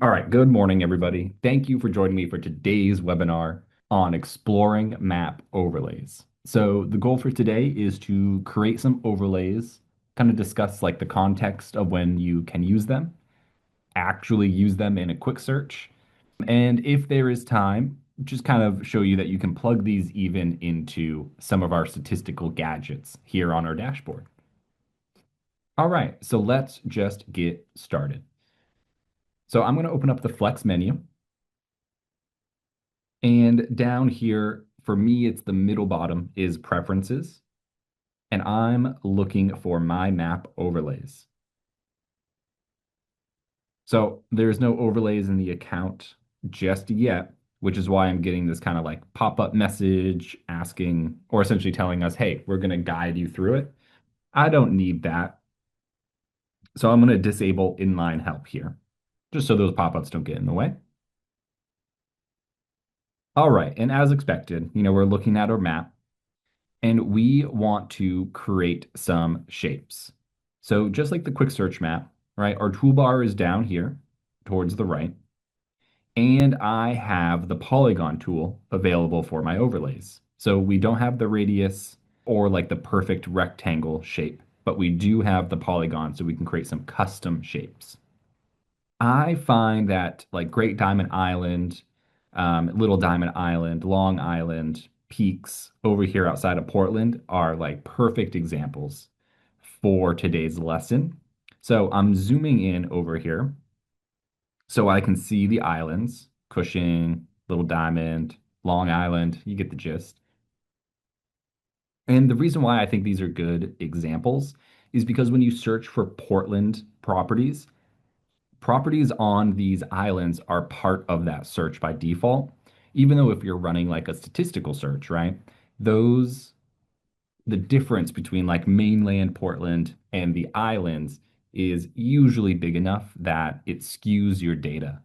All right, good morning, everybody. Thank you for joining me for today's webinar on exploring map overlays. So the goal for today is to create some overlays, kind of discuss like the context of when you can use them, actually use them in a quick search, and if there is time, just kind of show you that you can plug these even into some of our statistical gadgets here on our dashboard. All right, so let's just get started. So I'm going to open up the Flex menu. And down here, for me, it's the middle bottom is preferences. And I'm looking for my map overlays. So there's no overlays in the account just yet, which is why I'm getting this kind of like pop-up message asking, or essentially telling us, hey, we're going to guide you through it. I don't need that. So I'm going to disable inline help here, just so those pop-ups don't get in the way. All right, and as expected, we're looking at our map. And we want to create some shapes. So just like the quick search map, right? Our toolbar is down here towards the right. And I have the polygon tool available for my overlays. So we don't have the radius or like the perfect rectangle shape, but we do have the polygon so we can create some custom shapes. I find that like Great Diamond Island, Little Diamond Island, Long Island, peaks over here outside of Portland are like perfect examples for today's lesson. So I'm zooming in over here so I can see the islands, Cushing, Little Diamond, Long Island. You get the gist. And the reason why I think these are good examples is because when you search for Portland properties on these islands are part of that search by default. Even though if you're running like a statistical search, right? Those, the difference between like mainland Portland and the islands is usually big enough that it skews your data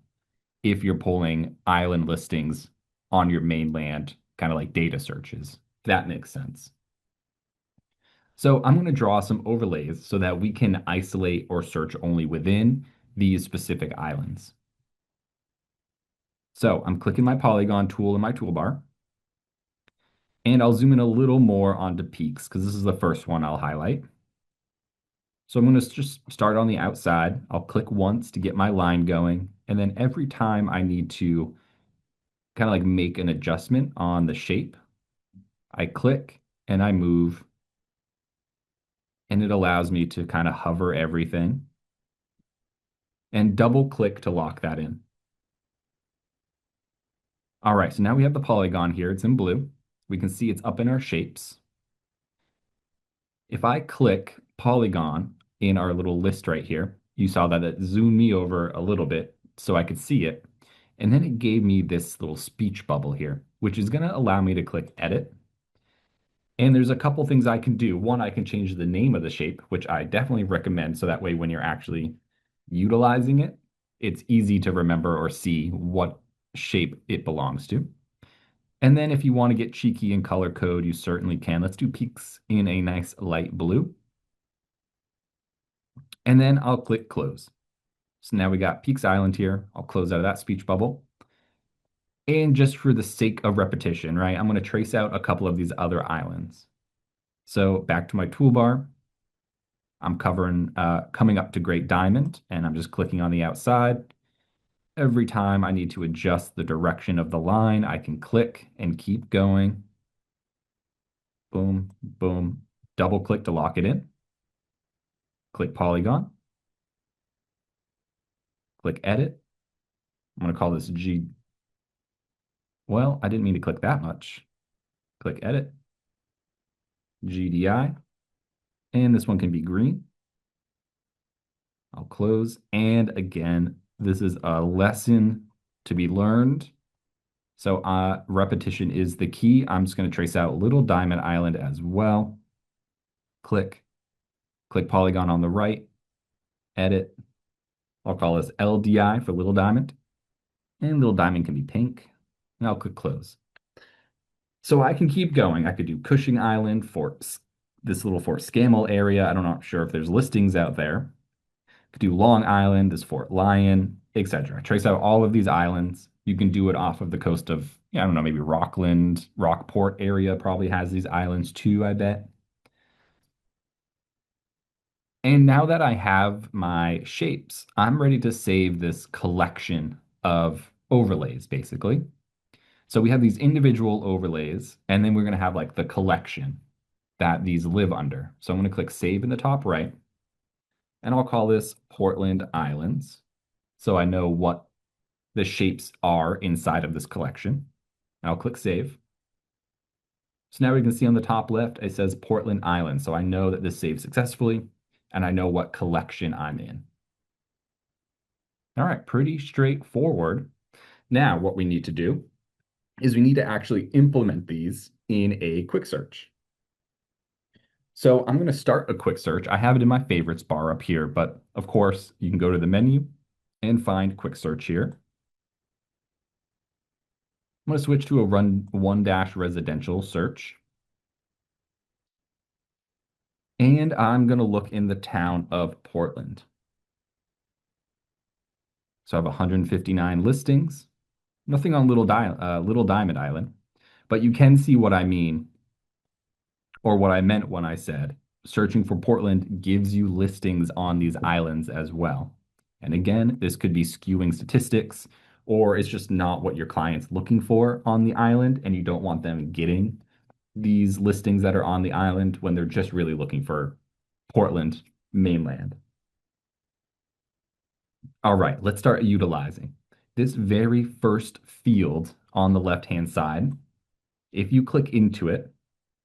if you're pulling island listings on your mainland, kind of like data searches. If that makes sense. So I'm going to draw some overlays so that we can isolate or search only within these specific islands. So I'm clicking my polygon tool in my toolbar, and I'll zoom in a little more onto peaks because this is the first one I'll highlight. So I'm going to just start on the outside. I'll click once to get my line going, and then every time I need to kind of like make an adjustment on the shape, I click and I move, and it allows me to kind of hover everything and double click to lock that in. All right, so now we have the polygon here. It's in blue. We can see it's up in our shapes. If I click polygon in our little list right here, you saw that it zoomed me over a little bit so I could see it. And then it gave me this little speech bubble here, which is going to allow me to click edit. And there's a couple things I can do. One, I can change the name of the shape, which I definitely recommend. So that way, when you're actually utilizing it, it's easy to remember or see what shape it belongs to. And then if you want to get cheeky in color code, you certainly can. Let's do peaks in a nice light blue. And then I'll click close. So now we got Peaks Island here. I'll close out of that speech bubble. And just for the sake of repetition, right, I'm going to trace out a couple of these other islands. So back to my toolbar, I'm coming up to Great Diamond, and I'm just clicking on the outside. Every time I need to adjust the direction of the line, I can click and keep going. Boom, boom. Double click to lock it in. Click polygon. Click edit. I'm going to call this G. Well, I didn't mean to click that much. Click edit. GDI. And this one can be green. I'll close. And again, this is a lesson to be learned. So repetition is the key. I'm just going to trace out Little Diamond Island as well. Click polygon on the right, edit. I'll call this LDI for Little Diamond. And Little Diamond can be pink. And I'll click close. So I can keep going. I could do Cushing Island, this little Fort Scammell area. I'm not sure if there's listings out there. I could do Long Island, this Fort Lyon, etc. Trace out all of these islands. You can do it off of the coast of, yeah, I don't know, maybe Rockland, Rockport area probably has these islands too, I bet. And now that I have my shapes, I'm ready to save this collection of overlays, basically. So we have these individual overlays, and then we're going to have like the collection that these live under. So I'm going to click Save in the top right, and I'll call this Portland Islands. So I know what the shapes are inside of this collection. And I'll click Save. So now we can see on the top left, it says Portland Island. So I know that this saved successfully, and I know what collection I'm in. All right, pretty straightforward. Now, what we need to do is we need to actually implement these in a quick search. So I'm going to start a quick search. I have it in my favorites bar up here, but of course, you can go to the menu and find quick search here. I'm going to switch to a run one dash residential search. And I'm going to look in the town of Portland. So I have 159 listings. Nothing on Little Diamond Island, but you can see what I mean, or what I meant when I said searching for Portland gives you listings on these islands as well. And again, this could be skewing statistics, or it's just not what your client's looking for on the island, and you don't want them getting these listings that are on the island when they're just really looking for Portland mainland. All right, let's start utilizing this very first field on the left-hand side. If you click into it,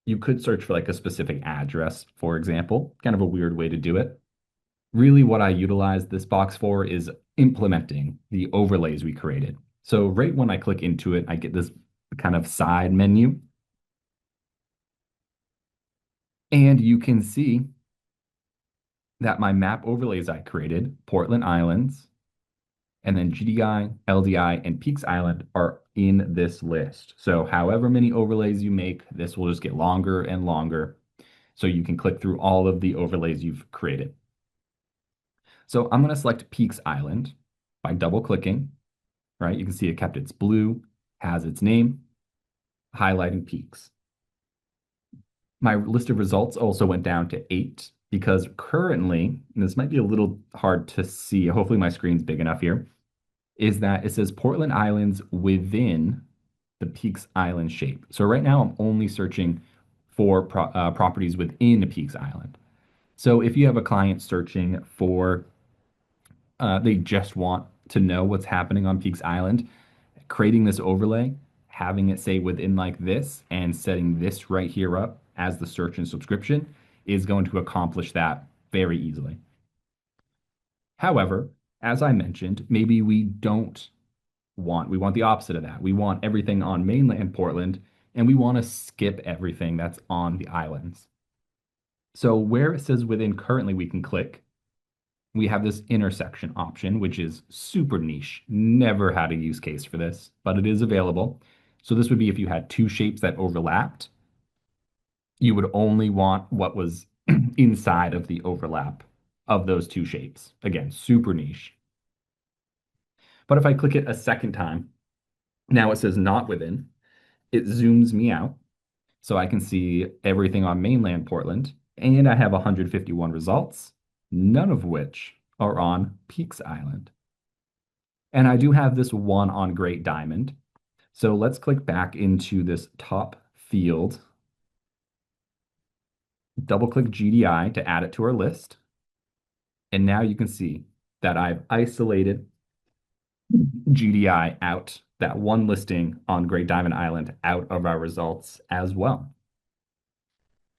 you could search for like a specific address, for example, kind of a weird way to do it. Really, what I utilize this box for is implementing the overlays we created. So right when I click into it, I get this kind of side menu. And you can see that my map overlays I created, Portland Islands, and then GDI, LDI, and Peaks Island are in this list. So however many overlays you make, this will just get longer and longer. So you can click through all of the overlays you've created. So I'm going to select Peaks Island by double clicking, right? You can see it kept its blue, has its name, highlighting peaks. My list of results also went down to 8 because currently, and this might be a little hard to see, hopefully my screen's big enough here, is that it says Portland Islands within the Peaks Island shape. So right now I'm only searching for properties within Peaks Island. So if you have a client searching for, they just want to know what's happening on Peaks Island, creating this overlay, having it say within like this, and setting this right here up as the search and subscription is going to accomplish that very easily. However, as I mentioned, maybe we want the opposite of that. We want everything on mainland Portland, and we want to skip everything that's on the islands. So where it says within currently, we can click. We have this intersection option, which is super niche. Never had a use case for this, but it is available. So this would be if you had two shapes that overlapped, you would only want what was inside of the overlap of those two shapes. Again, super niche. But if I click it a second time, now it says not within. It zooms me out so I can see everything on mainland Portland, and I have 151 results, none of which are on Peaks Island. And I do have this one on Great Diamond. So let's click back into this top field, double click GDI to add it to our list. And now you can see that I've isolated GDI out, that one listing on Great Diamond Island, out of our results as well.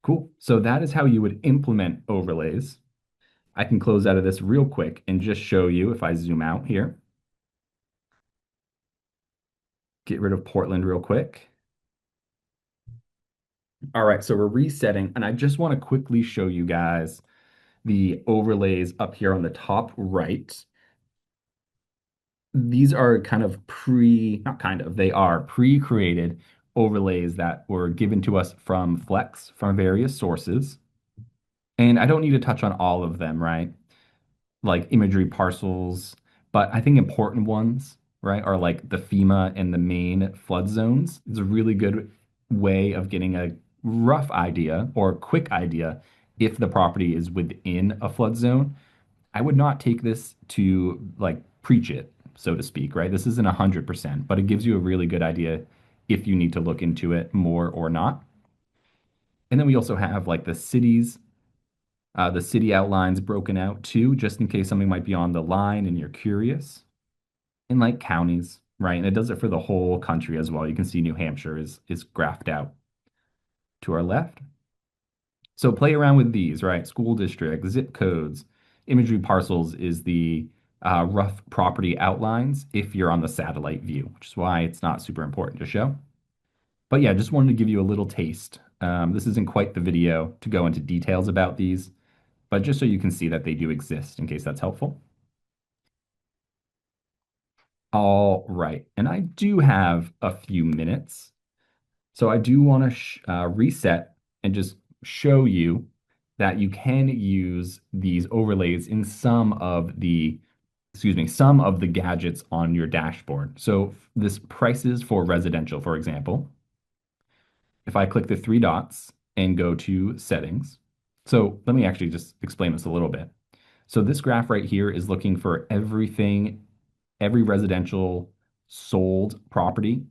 Cool. So that is how you would implement overlays. I can close out of this real quick and just show you if I zoom out here. Get rid of Portland real quick. All right, so we're resetting, and I just want to quickly show you guys the overlays up here on the top right. These are kind of not kind of, they are pre-created overlays that were given to us from Flex from various sources. And I don't need to touch on all of them, right? Like imagery parcels, But I think important ones, right, are like the FEMA and the main flood zones. It's a really good way of getting a rough idea or a quick idea if the property is within a flood zone. I would not take this to like preach it, so to speak, right? This isn't 100%, but it gives you a really good idea if you need to look into it more or not. And then we also have like the city outlines broken out too, just in case something might be on the line and you're curious. And like counties, right? And it does it for the whole country as well. You can see New Hampshire is graphed out to our left. So play around with these, right? School district, zip codes, imagery parcels is the rough property outlines if you're on the satellite view, which is why it's not super important to show. But yeah, just wanted to give you a little taste. This isn't quite the video to go into details about these, but just so you can see that they do exist in case that's helpful. All right, and I do have a few minutes. So I do want to reset and just show you that you can use these overlays in some of the gadgets on your dashboard. So this prices for residential, for example, if I click the three dots and go to settings. So let me actually just explain this a little bit. So this graph right here is looking for everything, every residential sold property,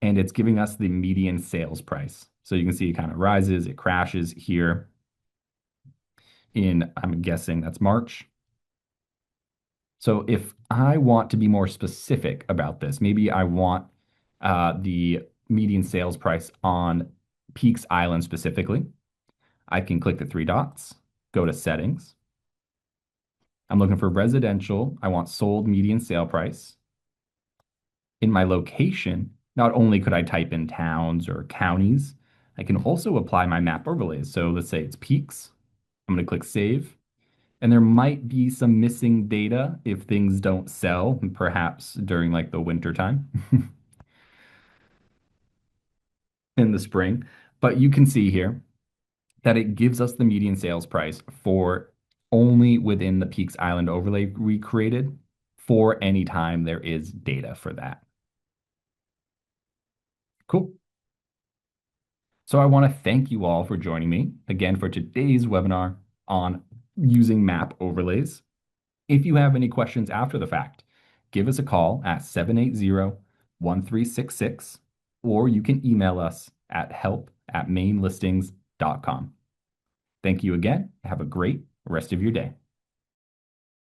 and it's giving us the median sales price. So you can see it kind of rises, it crashes here in, I'm guessing that's March. So if I want to be more specific about this, maybe I want the median sales price on Peaks Island specifically, I can click the three dots, go to settings. I'm looking for residential. I want sold median sale price. In my location, not only could I type in towns or counties, I can also apply my map overlays. So let's say it's Peaks. I'm going to click save. And there might be some missing data if things don't sell, perhaps during like the winter time in the spring. But you can see here that it gives us the median sales price for only within the Peaks Island overlay we created for any time there is data for that. Cool. So I want to thank you all for joining me again for today's webinar on using map overlays. If you have any questions after the fact, give us a call at 780-1366, or you can email us at help@mainlistings.com. Thank you again. Have a great rest of your day.